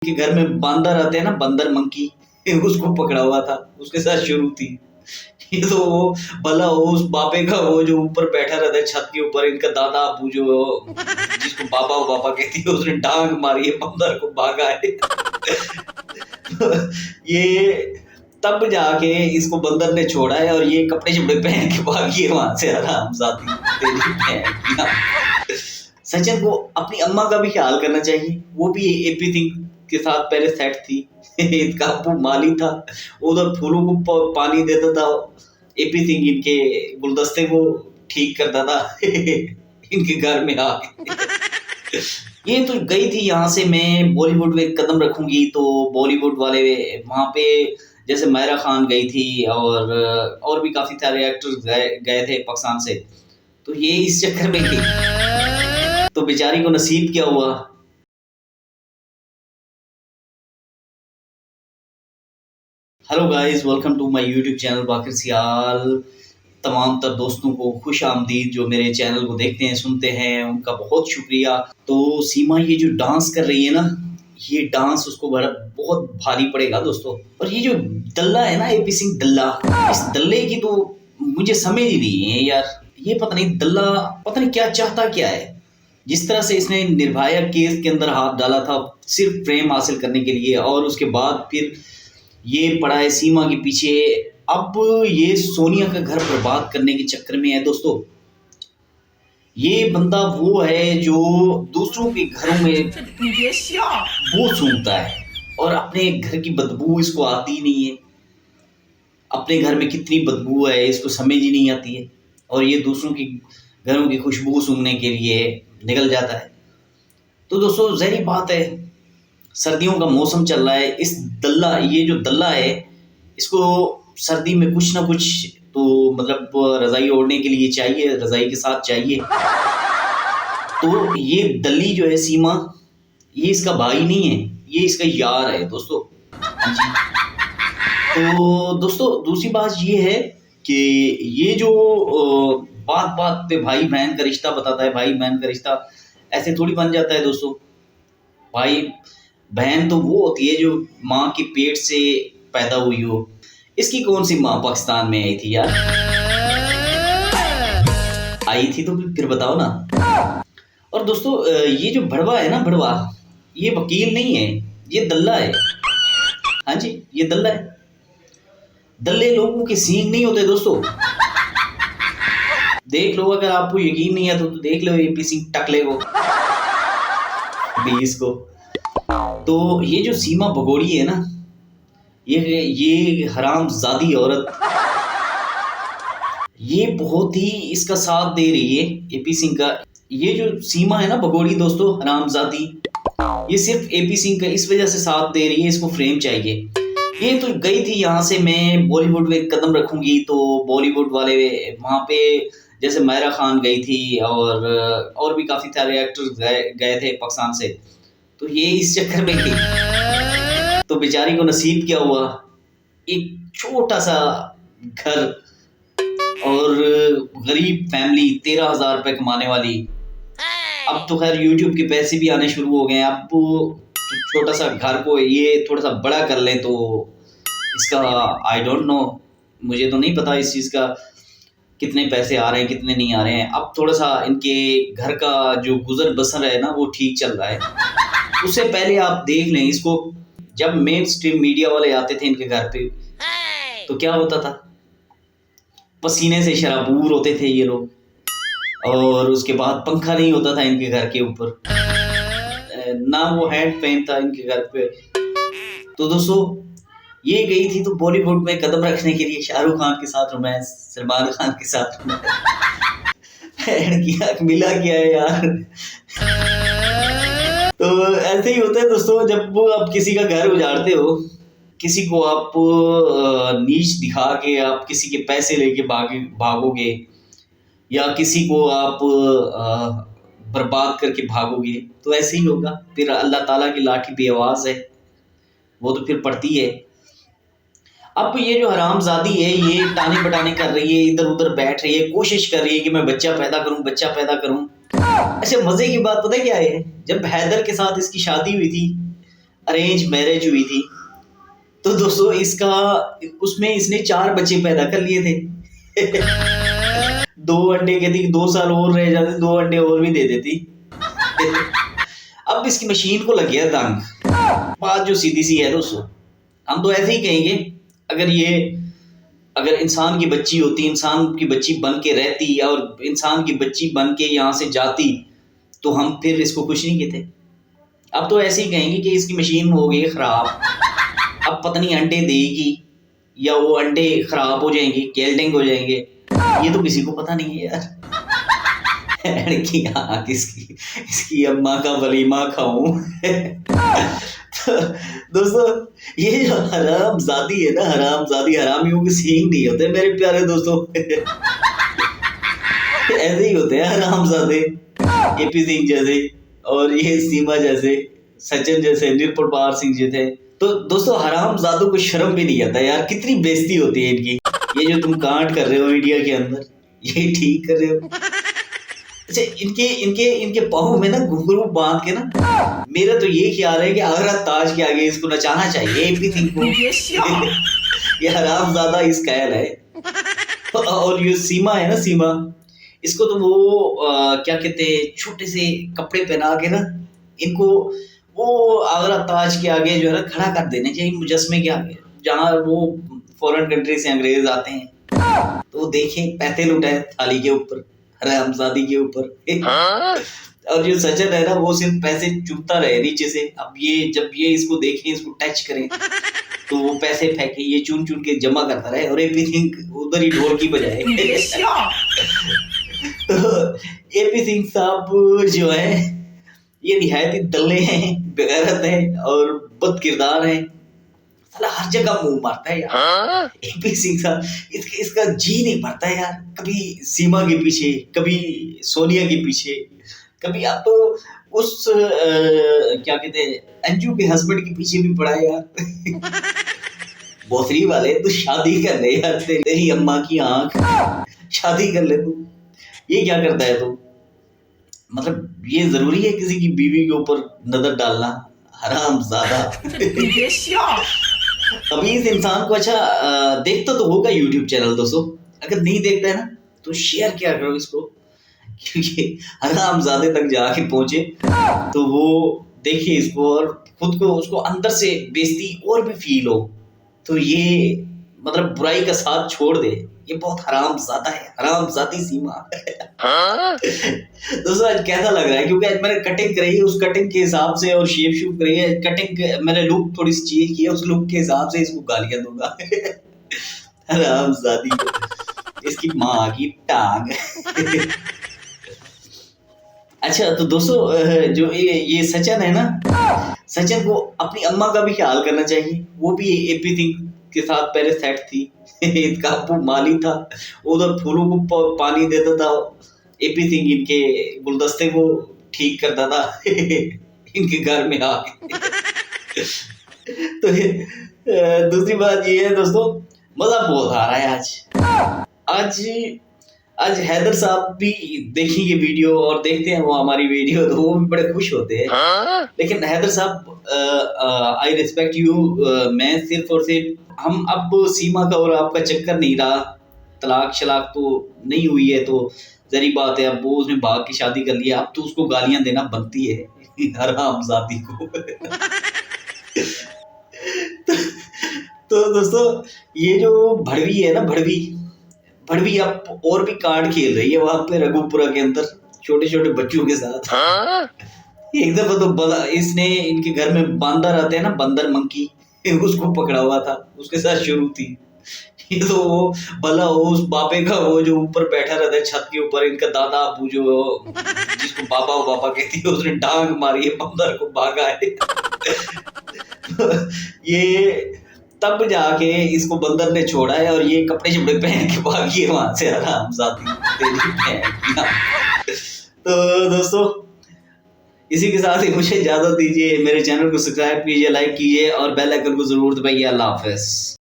के घर में बंदर आते हैं ना, बंदर मंकी उसको पकड़ा हुआ था, उसके साथ शुरू थी। ये तो वो भला हो उस बाबे का, वो जो ऊपर बैठा रहता है छत के ऊपर, इनका दादा अबू जो जिसको बाबा बाबा कहती है, उसने डांग मारी है, बंदर को भागा है। ये तब जाके इसको बंदर ने छोड़ा है और ये कपड़े शपड़े पहन के भागी है वहां से, हरामजादी तेरी बहन की। सचिन को अपनी अम्मा का भी ख्याल करना चाहिए, वो भी एपी सिंह के साथ पहले सेट थी। इसका अबू माली था, उधर फूलों को पानी देता था, एपी सिंह इनके गुलदस्ते को ठीक करता था इनके घर में आके। ये तो गई थी यहाँ से, मैं बॉलीवुड में कदम रखूंगी तो बॉलीवुड वाले वहां पे, जैसे मायरा खान गई थी और भी काफी सारे एक्टर्स गए थे पाकिस्तान से, तो ये इस चक्कर में गई, तो बेचारी को नसीब क्या हुआ। Hello guys, welcome to my YouTube channel Baqir Sial. तमाम तर दोस्तों को खुश आमदीद, जो मेरे चैनल को देखते हैं सुनते हैं उनका बहुत शुक्रिया। तो सीमा ये जो डांस कर रही है ना, ये डांस उसको बड़ा बहुत भारी पड़ेगा दोस्तों। और ये जो दल्ला है ना, एपी सिंह दल्ला, इस दल्ले की तो मुझे समझ ही नहीं है यार। ये पता नहीं दल्ला पता नहीं क्या चाहता क्या है। जिस तरह से इसने निर्भया केस के अंदर हाथ डाला था सिर्फ प्रेम हासिल करने के लिए, और उसके बाद फिर ये पड़ा है सीमा के पीछे। अब ये सोनिया का घर बर्बाद करने के चक्कर में है दोस्तों। ये बंदा वो है जो दूसरों के घरों में वो सूंघता है और अपने घर की बदबू इसको आती ही नहीं है। अपने घर में कितनी बदबू है इसको समझ ही नहीं आती है, और ये दूसरों की घरों की खुशबू सूंघने के लिए निकल जाता है। तो दोस्तों ज़ाहिर बात है, सर्दियों का मौसम चल रहा है। ये जो दल्ला है, इसको सर्दी में कुछ ना कुछ तो मतलब रज़ाई ओढ़ने के लिए चाहिए, रज़ाई के साथ चाहिए। तो ये दल्ली जो है सीमा, ये इसका भाई नहीं है, ये इसका यार है दोस्तों। हाँ जी। तो दोस्तों दूसरी बात ये है कि ये जो बात बात पे भाई बहन का रिश्ता बताता है, भाई बहन का रिश्ता ऐसे थोड़ी बन जाता है दोस्तों। भाई बहन तो वो होती है जो माँ के पेट से पैदा हुई हो। इसकी कौन सी माँ पाकिस्तान में आई थी यार? आई थी तो फिर बताओ ना। और दोस्तों ये जो भड़वा है ना, भड़वा, ये वकील नहीं है, ये दल्ला है। हाँ जी, ये दल्ला है। दल्ले लोगों के सींग नहीं होते दोस्तों। देख लो, अगर आपको यकीन नहीं है तो देख लो एपी सिंह टकले को, 20 को। तो ये जो सीमा भगोड़ी है ना, ये हरामजादी औरत, ये बहुत ही इसका साथ दे रही है एपी सिंह का। ये जो सीमा है ना भगोड़ी दोस्तों, हरामजादी, ये सिर्फ एपी सिंह का इस वजह से साथ दे रही है, इसको फ्रेम चाहिए। ये तो गई थी यहाँ से, मैं बॉलीवुड में कदम रखूंगी तो बॉलीवुड वाले वहां पे, जैसे मायरा खान गई थी और भी काफी सारे एक्टर्स गए थे पाकिस्तान से, तो ये इस चक्कर में गई, तो बेचारी को नसीब क्या हुआ। एक छोटा सा घर और गरीब फैमिली, 13,000 रुपए कमाने वाली। अब तो खैर यूट्यूब के पैसे भी आने शुरू हो गए हैं। अब छोटा सा घर को ये थोड़ा सा बड़ा कर लें तो इसका आई डोंट नो, मुझे तो नहीं पता इस चीज़ का कितने पैसे आ रहे हैं कितने नहीं आ रहे हैं। अब थोड़ा सा इनके घर का जो गुजर बसर है ना, वो ठीक चल रहा है। उससे पहले आप देख लें इसको, जब मेन स्ट्रीम मीडिया वाले आते थे इनके घर पे, तो क्या होता था, पसीने से शराबूर होते थे ये लोग, और उसके बाद पंखा नहीं होता था इनके घर के ऊपर, ना वो हैंड फैन था इनके घर पे। तो दोस्तों ये गई थी तो बॉलीवुड में कदम रखने के लिए, शाहरुख खान के साथ रोमांस, सलमान खान के साथ रोमांस मिला क्या है यार। तो ऐसे ही होता है दोस्तों, जब आप किसी का घर उजाड़ते हो, किसी को आप नीच दिखा के आप किसी के पैसे लेके भागोगे, या किसी को आप बर्बाद करके भागोगे, तो ऐसे ही होगा। फिर अल्लाह ताला की लाठी बेआवाज है, वो तो फिर पड़ती है। अब ये जो हरामजादी है, ये टाने बटाने कर रही है, इधर उधर बैठ रही है, कोशिश कर रही है कि मैं बच्चा पैदा करूं, बच्चा पैदा करूं। अच्छा, मजे की बात पता है क्या है, जब हैदर के साथ इसकी शादी हुई थी, अरेंज मैरिज हुई थी। तो दोस्तों इसका उसमें इसने 4 बच्चे पैदा कर लिए थे। 2 अंडे कहती 2 साल और रह जाते 2 अंडे और भी दे देती। अब इसकी मशीन को लग गया दंग। बात जो सीधी सी है दोस्तों, हम तो ऐसे ही कहेंगे, अगर इंसान की बच्ची होती, इंसान की बच्ची बन के रहती और इंसान की बच्ची बन के यहाँ से जाती, तो हम फिर इसको कुछ नहीं कहते। अब तो ऐसे ही कहेंगे कि इसकी मशीन हो गई खराब, अब पता नहीं अंडे देगी या वो अंडे खराब हो जाएंगे, केल्डिंग हो जाएंगे, ये तो किसी को पता नहीं है यार। कि हाँ इसकी अम्मा का वलीमा खाऊं। तो दोस्तों ये जो हरामजादी है ना, हरामजादी, हरामियों के सींग नहीं होते मेरे प्यारे दोस्तों। ऐसे ही होते हैं हरामजादे, एपी सिंह जैसे, और ये सीमा जैसे, सचिन जैसे, निर्पल सिंह जैसे। तो दोस्तों हरामजादों को शर्म भी नहीं आता यार, कितनी बेइज्जती होती है इनकी। ये जो तुम कांड कर रहे हो इंडिया के अंदर, ये ठीक कर रहे हो? अच्छा इनके इनके इनके पाँव में ना घुंघरू बांध के ना, मेरा तो ये ख्याल है कि आगरा ताज के आगे इसको नचाना चाहिए एपी सिंह को। ये हरामजादा इस कैल है। और ये सीमा है ना, सीमा, इसको तो वो क्या कहते हैं, छोटे से कपड़े पहना के ना इनको वो आगरा ताज के आगे जो है ना खड़ा कर देने चाहिए, मुजस्मे के आगे, जहाँ वो फॉरेन कंट्री से अंग्रेज आते हैं तो देखें पैसे लुटाए थाली के ऊपर, हरामजादी के ऊपर। और जो सचिन है ना वो सिर्फ पैसे चुपता रहे नीचे से। अब ये जब ये इसको देखें, इसको टच करें, तो वो पैसे फेंके, ये चुन चुन के जमा करता रहे और एपी सिंह उधर ही ढोल की बजाए। तो एपी सिंह साहब जो है ये निहायत ही दल्ले हैं, बेगैरत हैं और बद किरदार हैं। साला हर जगह मुंह मारता है यार एपी सिंह साहब, इसका जी नहीं भरता है यार। कभी सीमा के पीछे, कभी सोनिया के पीछे, कभी आप तो उस क्या कहते हैं अंजू के हस्बैंड के पीछे भी पड़ा है यार। बोसरी वाले तू शादी कर ले यार, तेरी अम्मा की आंख, शादी कर ले तू। ये क्या करता है तू? मतलब ये जरूरी है किसी की बीवी के ऊपर नजर डालना? हरामजादा। अभी इस इंसान को अच्छा देखता तो होगा यूट्यूब चैनल दोस्तों, अगर नहीं देखता है ना तो शेयर किया करो इसको, क्योंकि हरामजादे तक जाके पहुंचे तो वो देखिए इसको और खुद को उसको अंदर से बेइज्जती और भी फील हो, तो ये मतलब बुराई का साथ छोड़ दे। ये बहुत हरामजादा है, हरामजादी सीमा। दोस्तों आज कैसा लग रहा है, क्योंकि आज मैंने कटिंग करी है, उस कटिंग के हिसाब से और शेप शूप करी है, कटिंग मैंने लुक थोड़ी सी चेंज की है, उस लुक के हिसाब से इसको गालियां दूंगा। हरामजादी, इसकी माँ की टांग। अच्छा तो दोस्तों जो ये सचिन है ना, सचिन को अपनी अम्मा का भी ख्याल करना चाहिए। वो भी एपी सिंह के साथ पहले सेट थी। इसका अप्पू माली था, उधर फूलों को पानी देता था, एपी सिंह इनके गुलदस्ते को ठीक करता था इनके घर में आके। तो दूसरी बात ये है दोस्तों, मजा बहुत आ रहा है आज आज हैदर साहब भी देखेंगे वीडियो और देखते हैं वो हमारी वीडियो, तो वो भी बड़े खुश होते हैं। लेकिन हैदर साहब आई रिस्पेक्ट यू, मैं सिर्फ और सिर्फ हम अब सीमा का और आपका चक्कर नहीं रहा, तलाक शलाक तो नहीं हुई है, तो जरी बात है अब वो उसने भाग की शादी कर लिया, अब तो उसको गालियां देना बनती है हरामजादी को। तो दोस्तों ये जो भड़वी है ना, भड़वी अब और भी कार्ड खेल रही है वहां पे रघुपुरा के अंदर छोटे छोटे बच्चों के साथ। एक दफा तो इसने इनके घर में बंदर आते हैं ना, बंदर मंकी, उसको पकड़ा हुआ था, उसके साथ शुरू थी। ये तो वो भला उस बापे का वो जो ऊपर बैठा रहता है छत के ऊपर, इनका दादा अबू जो जिसको बाबा कहती है, उसने डांग मारी है बंदर को, भागा है। ये तब जाके इसको बंदर ने छोड़ा है और ये कपड़े शपड़े पहन के भागी है वहां से, हरामजादी तेरी। तो दोस्तों इसी के साथ ही मुझे इजाजत दीजिए, मेरे चैनल को सब्सक्राइब कीजिए, लाइक कीजिए और बेल आइकन को जरूर दबाइए। अल्लाह हाफिज।